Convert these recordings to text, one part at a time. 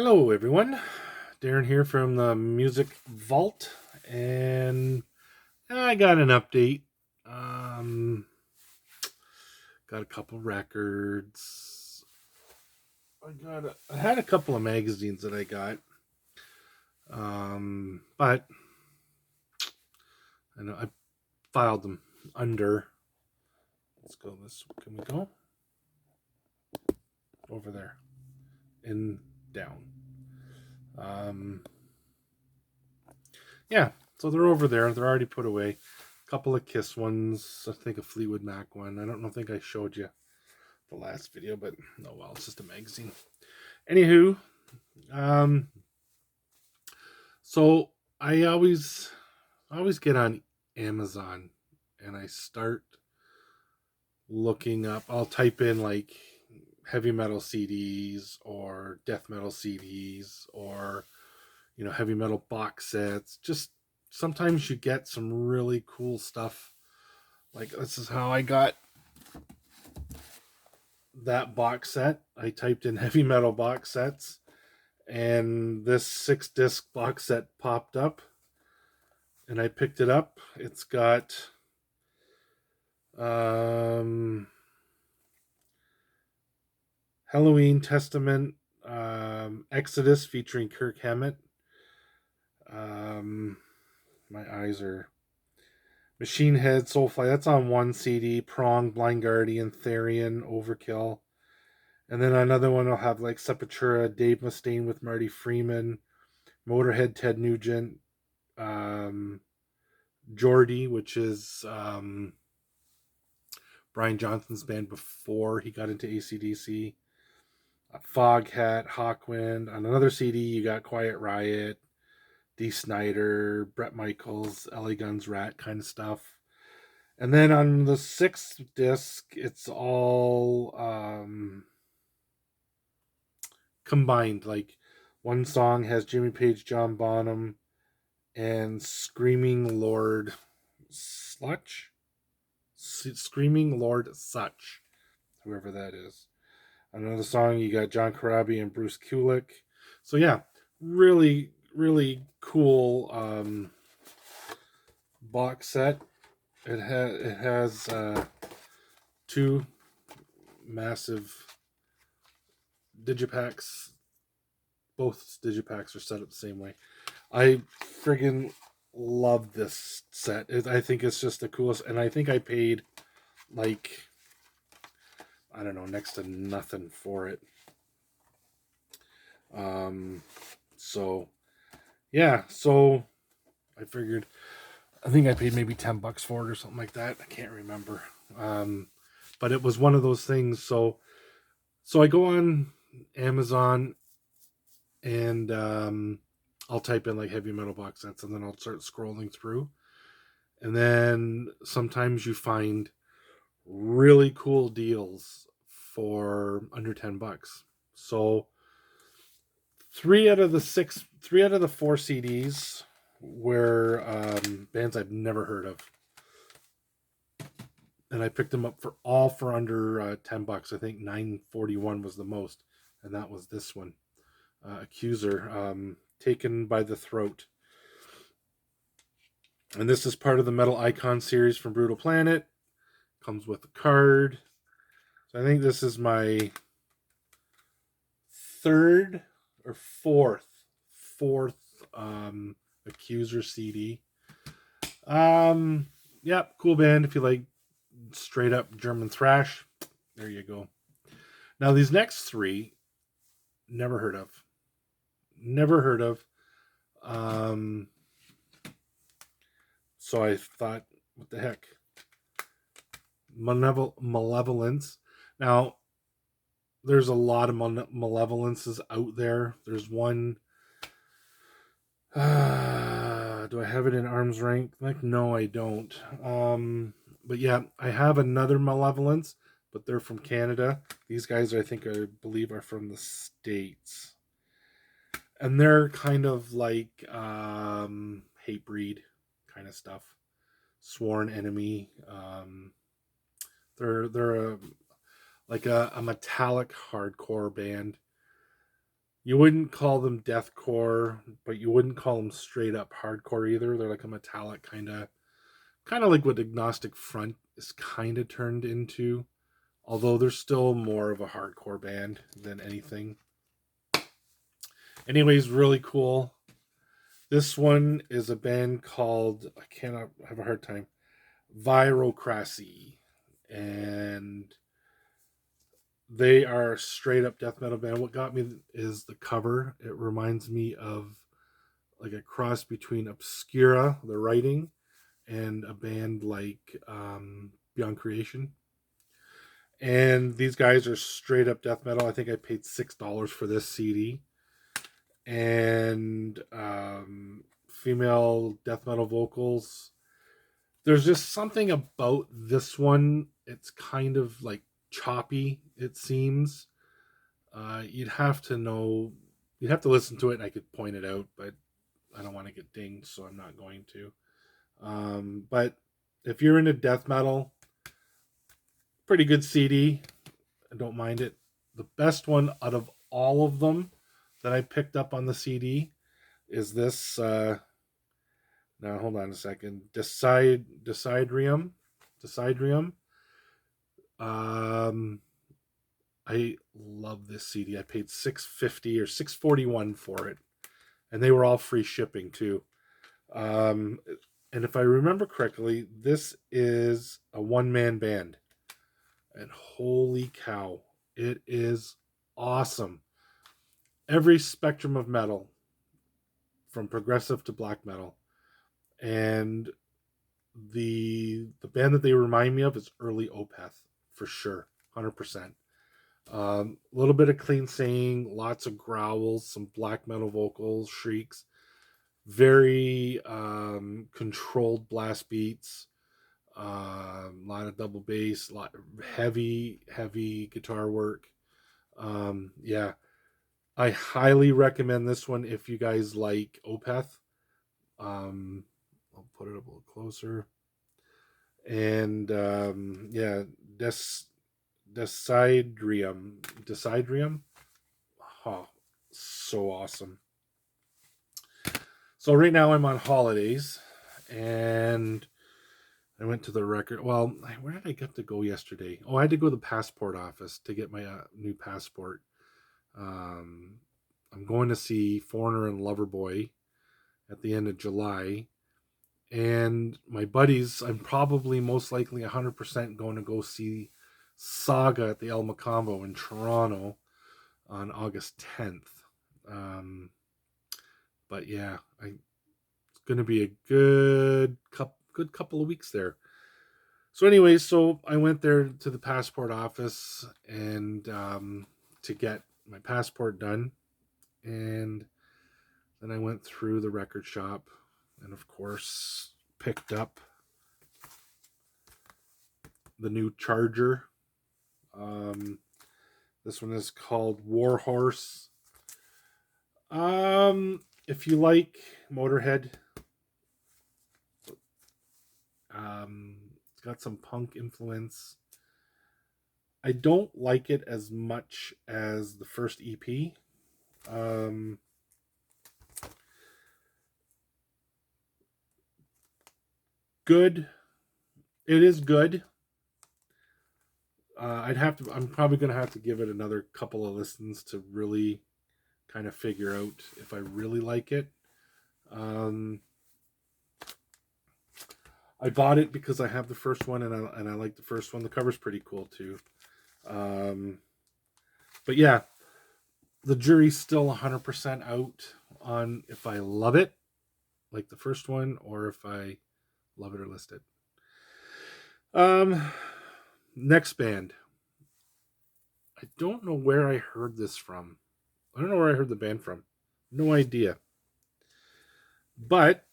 Hello, everyone. Darren here from the Music Vault, and I got an update. Um, got a couple records. I had a couple of magazines that I got, but I know I filed them under. Let's go this. Can we go over there and down? Um, yeah, so they're over there. They're already put away. A couple of Kiss ones. I think a Fleetwood Mac one. I don't think I showed you the last video, but oh well, it's just a magazine. Anywho, um, so I always get on Amazon and I start looking up. I'll type in like heavy metal CDs or death metal CDs or heavy metal box sets. Just sometimes you get some really cool stuff. Like this is how I got that box set. I typed in heavy metal box sets and this 6 disc box set popped up and I picked it up. It's got um, Halloween Testament, Exodus featuring Kirk Hammett. Um, my eyes are Machine Head, Soulfly. That's on one CD. Prong, Blind Guardian, Therian, Overkill. And then another one will have like Sepultura, Dave Mustaine with Marty Freeman, Motorhead, Ted Nugent, um, Geordie, which is Brian Johnson's band before he got into ACDC. Foghat, Hawkwind. On another CD, you got Quiet Riot, Dee Snider, Bret Michaels, LA Guns Rat kind of stuff. And then on the 6th disc, it's all combined. Like one song has Jimmy Page, John Bonham, and Screaming Lord Slutch. Screaming Lord Such, whoever that is. Another song, you got John Corabi and Bruce Kulick. So yeah, really, really cool box set. It has two massive digipacks. Both digipacks are set up the same way. I friggin' love this set. I think it's just the coolest, and I think I paid like I don't know, next to nothing for it. Um, so yeah, so I figured I think I paid maybe $10 for it or something like that. I can't remember. Um, but it was one of those things. So I go on Amazon and I'll type in like heavy metal box sets, and then I'll start scrolling through. And then sometimes you find really cool deals for under $10. So three out of the four CDs were bands I've never heard of, and I picked them up for under $10. I think 941 was the most, and that was this one, Accuser, Taken by the Throat, and this is part of the Metal Icon series from Brutal Planet. Comes with a card, so I think this is my third or fourth Accuser CD. Yeah, cool band if you like straight up German thrash. There you go. Now these next three, never heard of. Never heard of. Um, so I thought, what the heck? Malevolence. Now, there's a lot of malevolences out there. There's one. Do I have it in arm's length? Like, no, I don't. But yeah, I have another malevolence, but they're from Canada. These guys, I believe, are from the States. And they're kind of like hate breed kind of stuff. Sworn enemy. They're a metallic hardcore band. You wouldn't call them deathcore, but you wouldn't call them straight up hardcore either. They're like a metallic kind of like what Agnostic Front is kind of turned into, although they're still more of a hardcore band than anything. Anyways, really cool. This one is a band called, I cannot have a hard time, Virocracy. And they are a straight up death metal band. What got me is the cover. It reminds me of like a cross between Obscura, the writing, and a band like Beyond Creation. And these guys are straight up death metal. I think I paid $6 for this CD. And female death metal vocals. There's just something about this one. It's kind of like choppy, it seems. You'd have to know, you'd have to listen to it, and I could point it out, but I don't want to get dinged, so I'm not going to. But if you're into death metal, pretty good CD. I don't mind it. The best one out of all of them that I picked up on the CD is this. Now hold on a second. Decidrium. Decidrium. Um, I love this CD. I paid $6.50 or $6.41 for it, and they were all free shipping too. Um, and if I remember correctly, this is a one-man band, and holy cow, it is awesome. Every spectrum of metal, from progressive to black metal, and the band that they remind me of is early Opeth for sure, 100%. A little bit of clean singing, lots of growls, some black metal vocals, shrieks, very controlled blast beats, a lot of double bass, lot heavy guitar work. Yeah, I highly recommend this one if you guys like Opeth. Um, I'll put it up a little closer. And yeah, Decidrium. Oh, so awesome. So right now I'm on holidays, and I went to the record. Well, where did I get to go yesterday? Oh, I had to go to the passport office to get my new passport. Um, I'm going to see Foreigner and Loverboy at the end of July, and my buddies. I'm probably most likely 100% going to go see Saga at the El Macambo in Toronto on August 10th. Um, but yeah, it's going to be a good couple of weeks there. So, anyways, so I went there to the passport office and to get my passport done, and then I went through the record shop, and of course picked up the new Charger. This one is called Warhorse. If you like Motorhead, it's got some punk influence. I don't like it as much as the first EP. Good. It is good. I'd have to. I'm probably gonna have to give it another couple of listens to really kind of figure out if I really like it. Um, I bought it because I have the first one, and I like the first one. The cover's pretty cool too. Um, but yeah, the jury's still 100% out on if I love it, like the first one, or if I love it or list it. Um, Next band. I don't know where I heard this from. I don't know where I heard the band from. No idea. But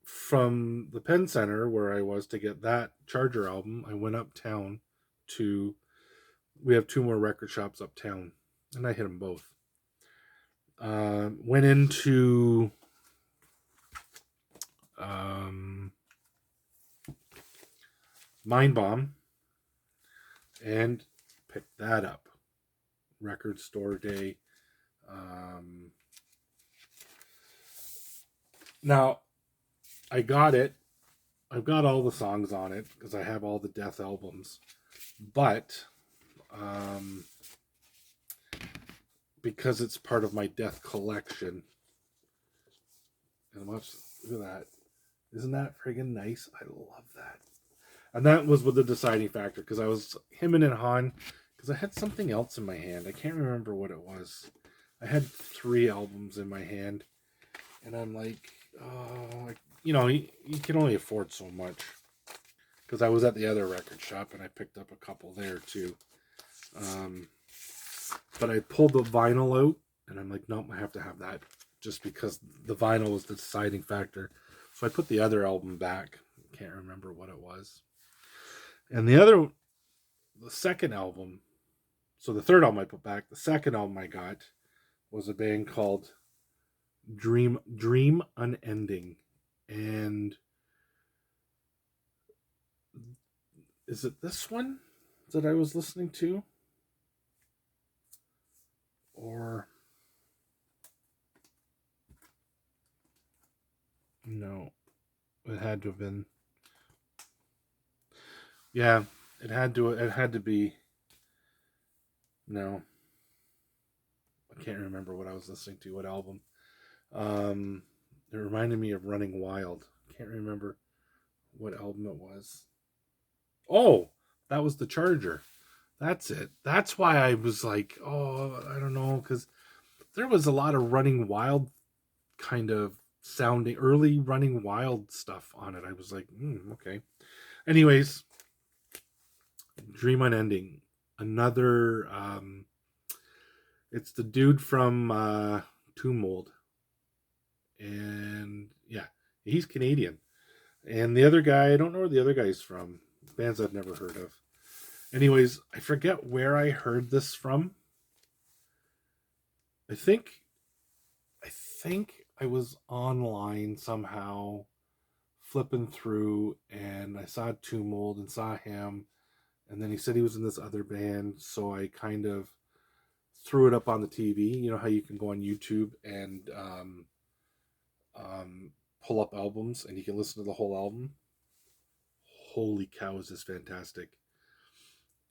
from the Penn Center where I was to get that Charger album, I went uptown to. We have two more record shops uptown, and I hit them both. Went into Mind Bomb and picked that up. record store day. Now, I got it. I've got all the songs on it because I have all the Death albums. But because it's part of my Death collection, and look at that. Isn't that friggin' nice? I love that. And that was with the deciding factor because I was hemming and hawing because I had something else in my hand. I can't remember what it was. I had 3 albums in my hand, and I'm like, oh, you can only afford so much. Because I was at the other record shop and I picked up a couple there too. But I pulled the vinyl out, and I'm like, nope, I have to have that, just because the vinyl was the deciding factor. So I put the other album back. Can't remember what it was. And the second album, so the third album I put back, the second album I got was a band called Dream Unending. And is it this one that I was listening to? Or no, it had to have been. Yeah, it had to be. No, I can't remember what I was listening to. What album? It reminded me of Running Wild. Can't remember what album it was. Oh, that was The Charger. That's it. That's why I was like, oh, I don't know, because there was a lot of Running Wild kind of sounding, early Running Wild stuff on it. I was like, okay. Anyways, Dream Unending. Another, it's the dude from Tomb Mold. And yeah, he's Canadian. And the other guy, I don't know where the other guy's from. Bands I've never heard of. Anyways, I forget where I heard this from. I think I was online somehow flipping through, and I saw Tomb Mold and saw him, and then he said he was in this other band, so I kind of threw it up on the TV. You know how you can go on YouTube and pull up albums and you can listen to the whole album? Holy cow, is this fantastic.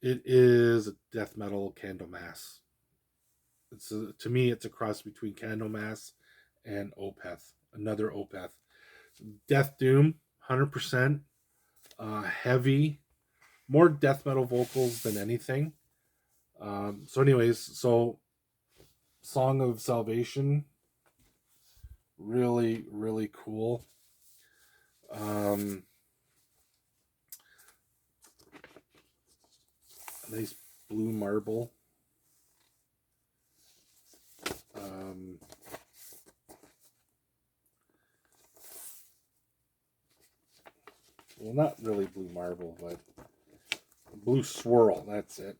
It is a death metal Candlemass. To me, it's a cross between Candlemass and Opeth. Another Opeth. Death Doom, 100%. Heavy. More death metal vocals than anything. So Song of Salvation. Really, really cool. Nice blue marble. Well, not really blue marble, but blue swirl. That's it.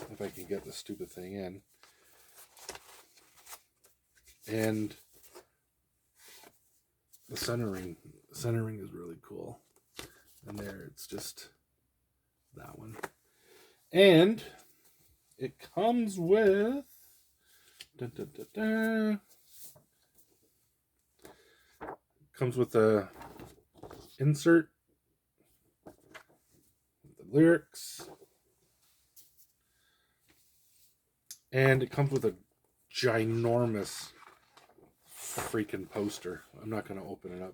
If I can get this stupid thing in. And the centering is really cool. And there, it's just that one. And it comes with comes with a insert, the lyrics, and it comes with a ginormous freaking poster. I'm not going to open it up,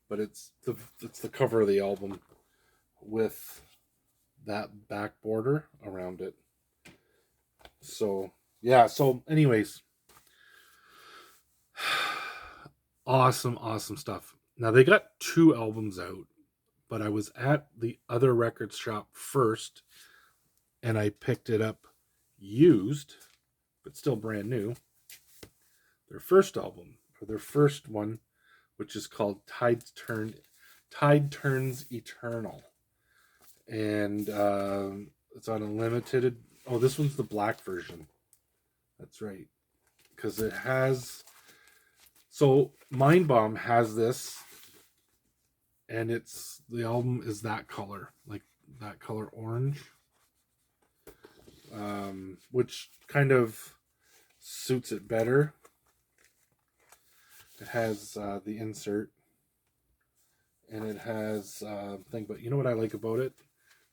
but it's the cover of the album with that back border around it. So yeah, so anyways, awesome stuff. Now they got 2 albums out, but I was at the other record shop first and I picked it up used, but still brand new. Their first album, or their first one, which is called Tide Turns Eternal. And it's on a limited. Oh, this one's the black version. That's right, because it has. So Mindbomb has this, and the album is that color, like that color orange. which kind of suits it better. It has the insert, and it has thing. But you know what I like about it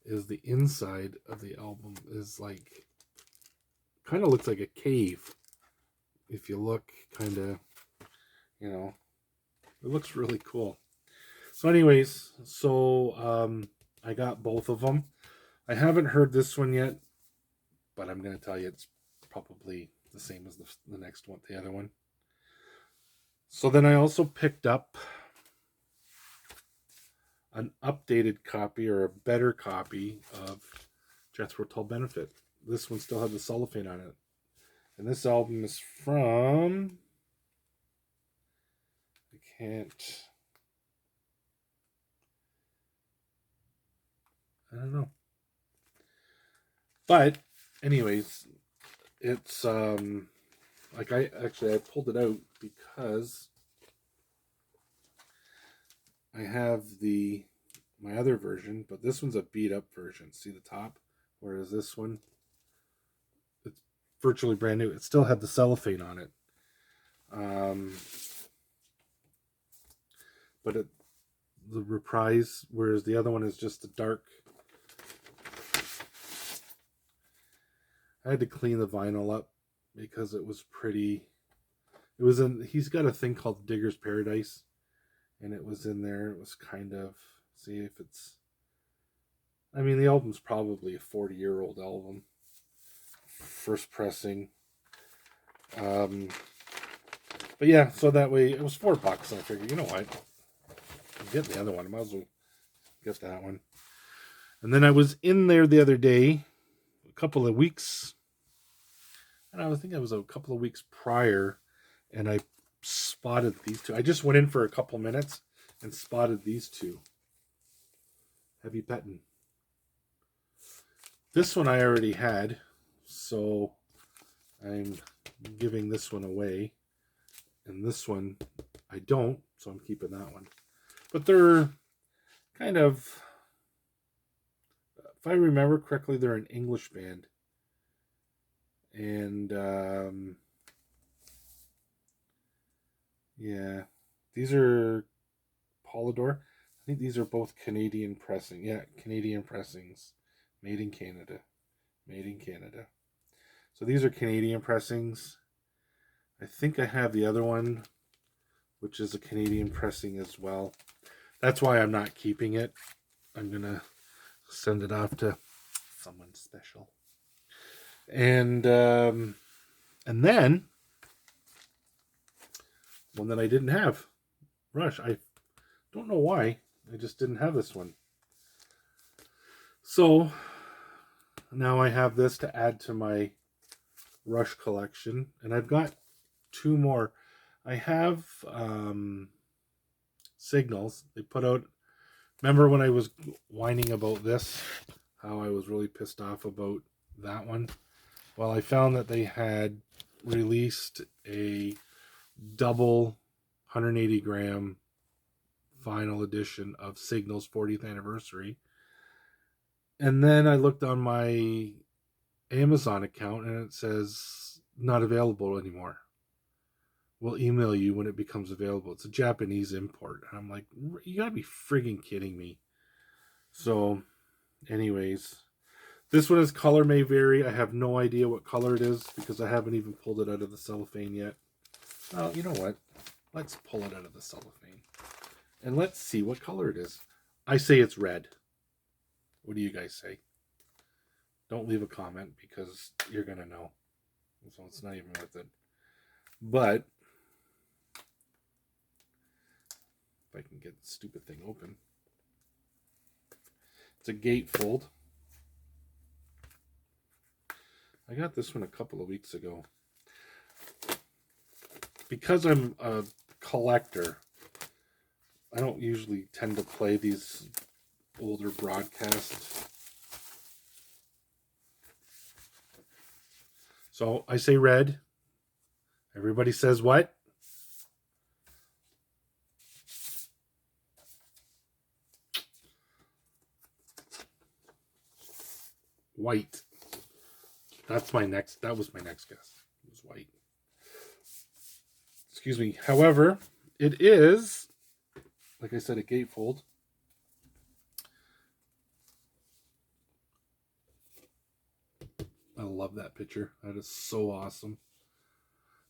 is the inside of the album is like kind of looks like a cave. If you look, kind of, you know, it looks really cool. So, anyways, I got both of them. I haven't heard this one yet, but I'm going to tell you it's probably the same as the next one, the other one. So then I also picked up an updated copy or a better copy of Jethro Tull Benefit. This one still had the cellophane on it. And this album is from... I don't know. But, anyways, it's like I pulled it out because I have my other version, but this one's a beat up version. See the top? Whereas this one, it's virtually brand new. It still had the cellophane on it. But the reprise, whereas the other one is just the dark. I had to clean the vinyl up because it was pretty. He's got a thing called Digger's Paradise, and it was in there. It was kind of, see if it's, I mean, the album's probably a 40-year-old album. First pressing. But yeah, so that way, it was $4. I figured, you know what? I'm getting the other one. I might as well get that one. And then I was in there the other day, a couple of weeks, and I think it was a couple of weeks prior, and I spotted these two. I just went in for a couple minutes and spotted these two. Heavy Pettin'. This one I already had, so I'm giving this one away. And this one I don't, so I'm keeping that one. But they're kind of, if I remember correctly, they're an English band. And yeah, these are Polydor. I think these are both Canadian pressing. Yeah, Canadian pressings. Made in Canada. Made in Canada. So these are Canadian pressings. I think I have the other one, which is a Canadian pressing as well. That's why I'm not keeping it. I'm going to send it off to someone special. And then one that I didn't have, Rush. I don't know why. I just didn't have this one. So now I have this to add to my Rush collection, and I've got two more. I have Signals. They put out. Remember when I was whining about this? How I was really pissed off about that one. Well, I found that they had released a double 180 gram vinyl edition of Signals 40th anniversary. And then I looked on my Amazon account and it says not available anymore. We'll email you when it becomes available. It's a Japanese import. And I'm like, you gotta be friggin' kidding me. So, anyways, this one is color may vary. I have no idea what color it is because I haven't even pulled it out of the cellophane yet. Well, you know what? Let's pull it out of the cellophane. And let's see what color it is. I say it's red. What do you guys say? Don't leave a comment because you're going to know. So it's not even worth it. But if I can get the stupid thing open. It's a gatefold. I got this one a couple of weeks ago. Because I'm a collector, I don't usually tend to play these older broadcasts. So I say red. Everybody says what? White. That was my next guess. It was white. Excuse me. However, it is, like I said, a gatefold. I love that picture. That is so awesome.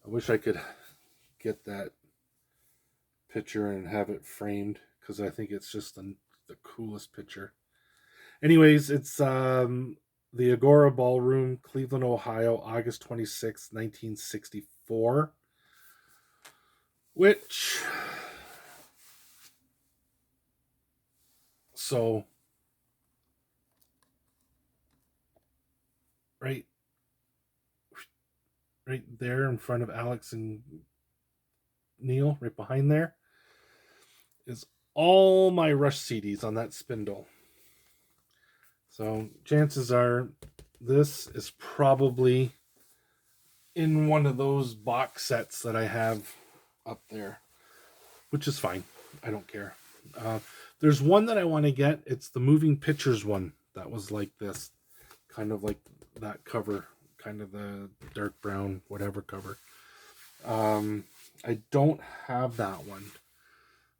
I wish I could get that picture and have it framed because I think it's just the coolest picture. Anyways, it's the Agora Ballroom, Cleveland, Ohio, August 26th, 1964. Which, so, right there in front of Alex and Neil, right behind there, is all my Rush CDs on that spindle. So chances are this is probably in one of those box sets that I have up there, which is fine. I don't care. There's one that I want to get. It's the Moving Pictures one that was like this, kind of like that cover, kind of the dark brown, whatever cover. I don't have that one.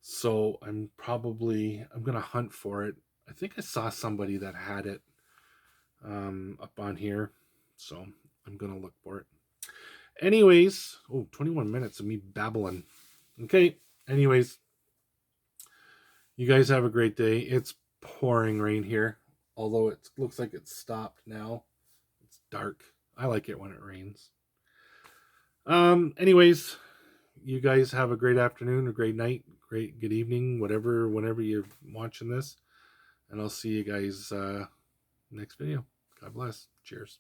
So I'm going to hunt for it. I think I saw somebody that had it up on here. So I'm going to look for it. Anyways, 21 minutes of me babbling. Okay. Anyways, you guys have a great day. It's pouring rain here, although it looks like it's stopped now. It's dark. I like it when it rains. Anyways, you guys have a great afternoon, a great night, good evening, whenever you're watching this. And I'll see you guys next video. God bless. Cheers.